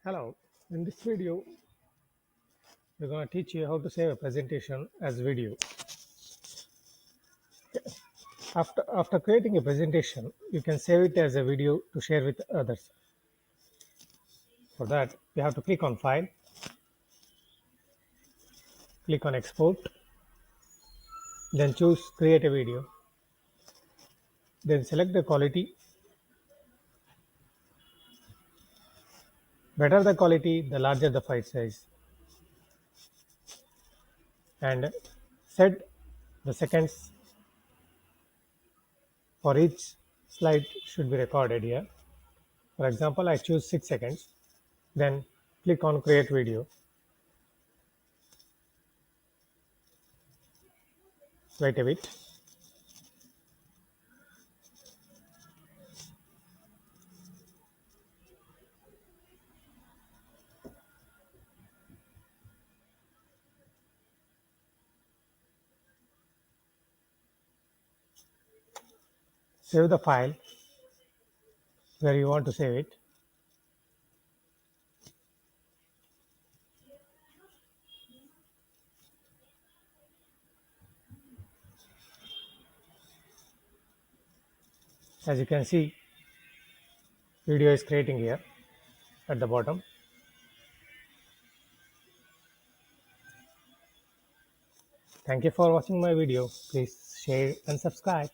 Hello, in this video, we're going to teach you how to save a presentation as video. After creating a presentation, you can save it as a video to share with others. For that, you have to click on File, click on Export, then choose Create a Video, then select the quality. Better the quality, the larger the file size, and set the seconds for each slide should be recorded here. For example, I choose 6 seconds, then click on Create Video. Wait a bit. Save the file where you want to save it. As you can see, video is creating here at the bottom. Thank you for watching my video. Please share and subscribe.